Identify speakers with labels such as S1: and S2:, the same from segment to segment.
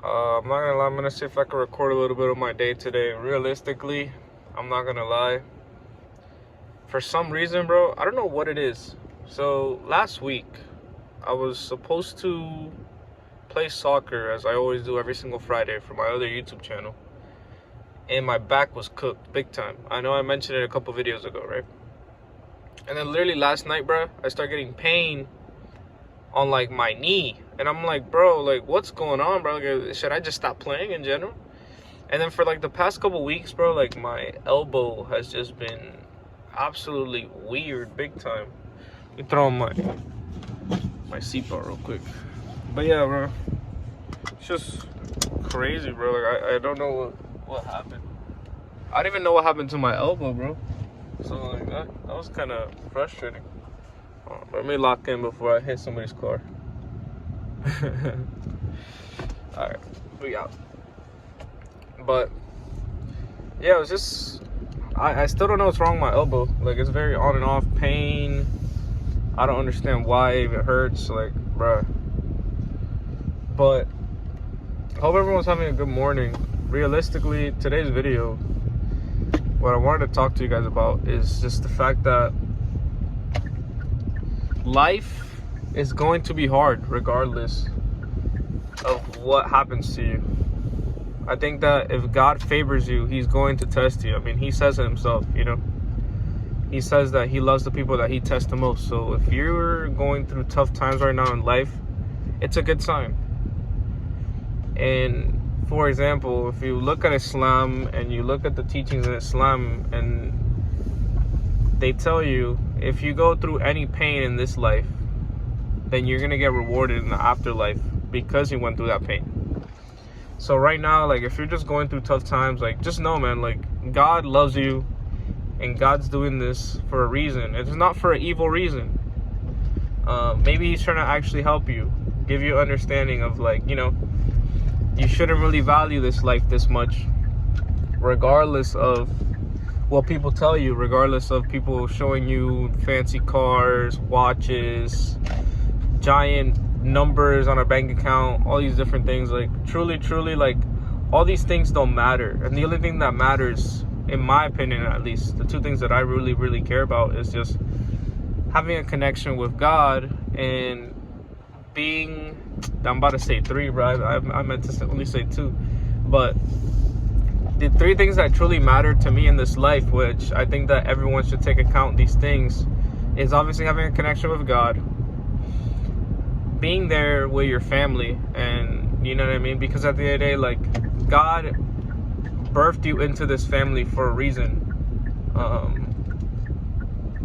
S1: I'm not gonna lie, I'm gonna see if I can record a little bit of my day today. Realistically, I'm not gonna lie. For some reason, bro, I don't know what it is. So, last week, I was supposed to play soccer, as I always do every single Friday for my other YouTube channel. And my back was cooked, big time. I know I mentioned it a couple videos ago, right? And then literally last night, bro, I started getting pain on like my knee. And I'm like, bro, like what's going on, bro? Like, should I just stop playing in general? And then for like the past couple weeks, bro, like my elbow has just been absolutely weird, big time. Let me throw on my seatbelt real quick. But yeah, bro, it's just crazy, bro. Like I don't know what happened. I don't even know what happened to my elbow, bro. So like that was kind of frustrating. Let me lock in before I hit somebody's car. Alright, we out. But yeah, it was just I still don't know what's wrong with my elbow. Like it's very on and off pain. I don't understand why it even hurts, like bruh. But hope everyone's having a good morning. Realistically, today's video, what I wanted to talk to you guys about is just the fact that life is going to be hard regardless of what happens to you. I think that if God favors you, he's going to test you. I mean, he says it himself, you know. He says that he loves the people that he tests the most. So if you're going through tough times right now in life, it's a good sign. And for example, if you look at Islam and you look at the teachings in Islam, and they tell you if you go through any pain in this life, then you're gonna get rewarded in the afterlife because you went through that pain. So right now, like if you're just going through tough times, like just know, man, like God loves you and God's doing this for a reason. It's not for an evil reason. Maybe he's trying to actually help you, give you understanding of like, you know, you shouldn't really value this life this much, regardless of what people tell you, regardless of people showing you fancy cars, watches, giant numbers on a bank account, all these different things. Like truly, like all these things don't matter. And the only thing that matters, in my opinion at least, the two things that I really care about is just having a connection with God and being, I'm about to say three, bro. I meant to only say two. But the three things that truly matter to me in this life, which I think that everyone should take account these things, is obviously having a connection with God, being there with your family, and you know what I mean? Because at the end of the day, like God birthed you into this family for a reason.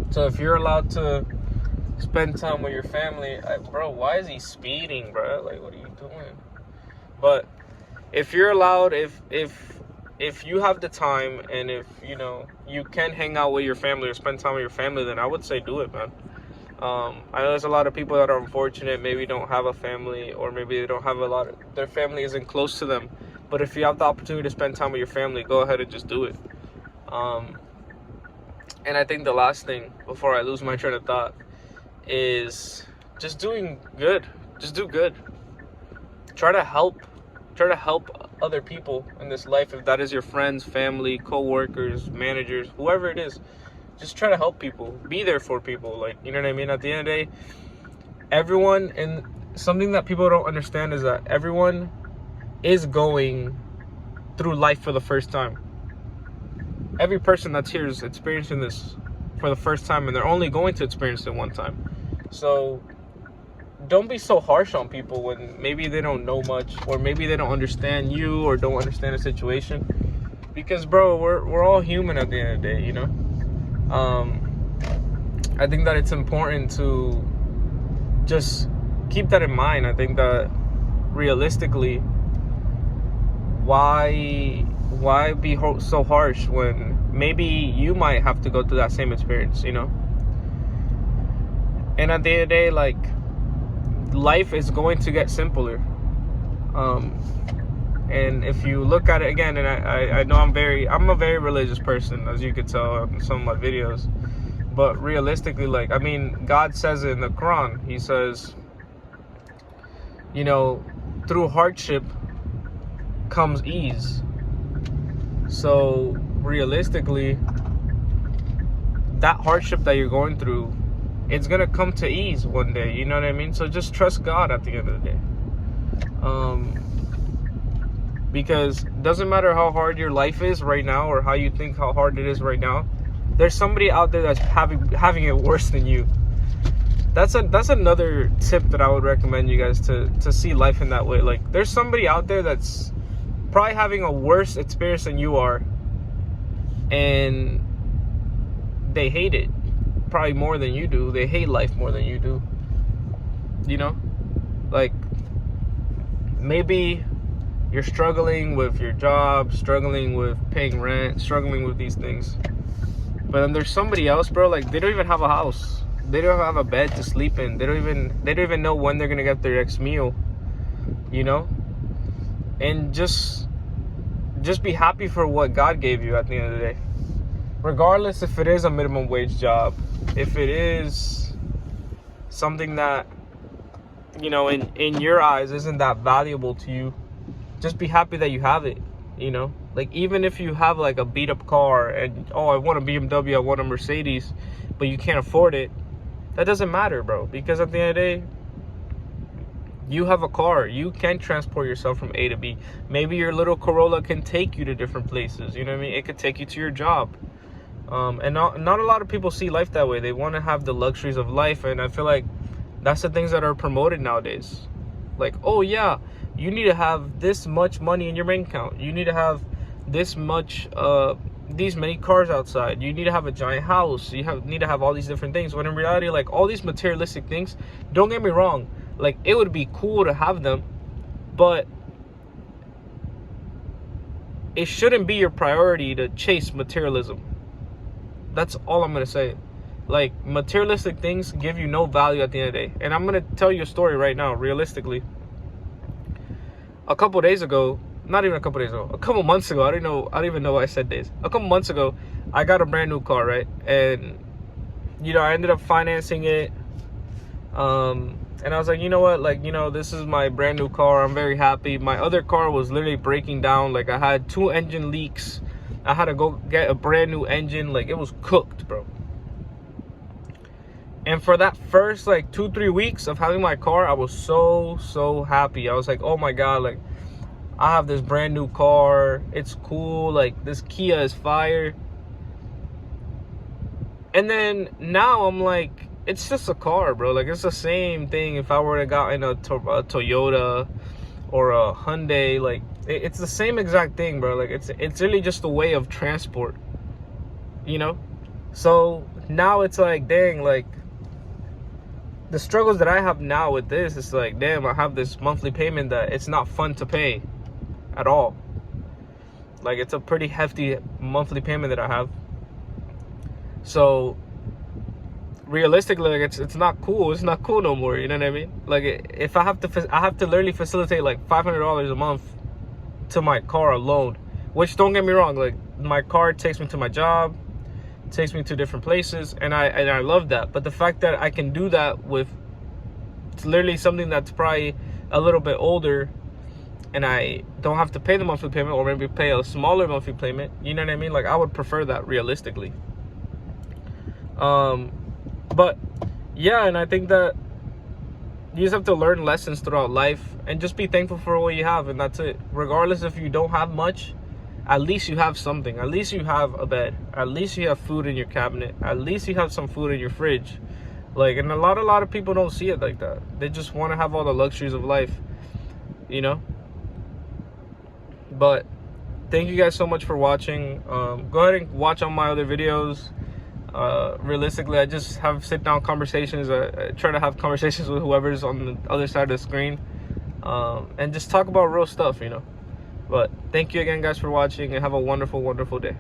S1: So if you're allowed to spend time with your family, bro, why is he speeding, bro? Like, what are you doing? But if you're allowed, if you have the time, and if you know you can hang out with your family or spend time with your family, then I would say do it, man. I know there's a lot of people that are unfortunate, maybe don't have a family, or maybe they don't have their family isn't close to them. But if you have the opportunity to spend time with your family, go ahead and just do it. And I think the last thing before I lose my train of thought is just doing good. Just do good. Try to help other people in this life. If that is your friends, family, co-workers, managers, whoever it is, just try to help people. Be there for people. Like, you know what I mean? At the end of the day, everyone, and something that people don't understand is that everyone is going through life for the first time. Every person that's here is experiencing this for the first time, and they're only going to experience it one time. So don't be so harsh on people when maybe they don't know much, or maybe they don't understand you, or don't understand the situation. Because bro, we're all human at the end of the day, you know. I think that it's important to just keep that in mind. I think that realistically, why be so harsh when maybe you might have to go through that same experience, you know? And at the end of the day, like, life is going to get simpler. And if you look at it again, and I know I'm a very religious person, as you could tell in some of my videos. But realistically, like, I mean, God says it in the Quran. He says, you know, through hardship, comes ease. So realistically, that hardship that you're going through, it's gonna come to ease one day. You know what I mean? So just trust God at the end of the day. Because it doesn't matter how hard your life is right now, or how you think how hard it is right now, there's somebody out there that's having it worse than you. That's another tip that I would recommend you guys to see life in that way. Like, there's somebody out there that's probably having a worse experience than you are, and they hate it probably more than you do. They hate life more than you do. You know, like, maybe you're struggling with your job, struggling with paying rent, struggling with these things, but then there's somebody else, bro, like, they don't even have a house, they don't have a bed to sleep in, they don't even know when they're gonna get their next meal, you know. And just be happy for what God gave you at the end of the day, regardless if it is a minimum wage job, if it is something that, you know, in your eyes isn't that valuable to you. Just be happy that you have it, you know. Like, even if you have like a beat up car and, oh, I want a BMW, I want a Mercedes, but you can't afford it, that doesn't matter, bro. Because at the end of the day, you have a car. You can transport yourself from A to B. Maybe your little Corolla can take you to different places. You know what I mean? It could take you to your job. And not a lot of people see life that way. They want to have the luxuries of life. And I feel like that's the things that are promoted nowadays. Like, oh yeah, you need to have this much money in your bank account. You need to have this much, these many cars outside. You need to have a giant house. You need to have all these different things. When in reality, like, all these materialistic things, don't get me wrong, like, it would be cool to have them, but it shouldn't be your priority to chase materialism. That's all I'm gonna say. Like, materialistic things give you no value at the end of the day. And I'm gonna tell you a story right now, realistically. A couple days ago, not even a couple days ago, a couple months ago, I don't even know why I said days. A couple months ago, I got a brand new car, right? And, you know, I ended up financing it. And I was like, you know what? Like, you know, this is my brand new car. I'm very happy. My other car was literally breaking down. Like, I had 2 engine leaks. I had to go get a brand new engine. Like, it was cooked, bro. And for that first, like, 2-3 weeks of having my car, I was so happy. I was like, oh my God, like, I have this brand new car. It's cool. Like, this Kia is fire. And then now I'm like, it's just a car, bro. Like, it's the same thing if I were to got in a Toyota or a Hyundai. Like, it's the same exact thing, bro. Like, it's really just a way of transport, you know? So now it's like, dang, like, the struggles that I have now with this, it's like, damn, I have this monthly payment that it's not fun to pay at all. Like, it's a pretty hefty monthly payment that I have. So realistically, like, it's not cool. It's not cool no more. You know what I mean? Like, if I have to literally facilitate like $500 a month to my car alone. Which, don't get me wrong, like, my car takes me to my job, takes me to different places, and I love that. But the fact that I can do that with literally something that's probably a little bit older, and I don't have to pay the monthly payment, or maybe pay a smaller monthly payment, you know what I mean? Like, I would prefer that realistically. But yeah, and I think that you just have to learn lessons throughout life and just be thankful for what you have, and that's it. Regardless if you don't have much, at least you have something. At least you have a bed. At least you have food in your cabinet. At least you have some food in your fridge. Like, and a lot of people don't see it like that. They just want to have all the luxuries of life, you know? But thank you guys so much for watching. Go ahead and watch all my other videos. Realistically, I just have sit-down conversations. I try to have conversations with whoever's on the other side of the screen, and just talk about real stuff, you know. But thank you again, guys, for watching, and have a wonderful day.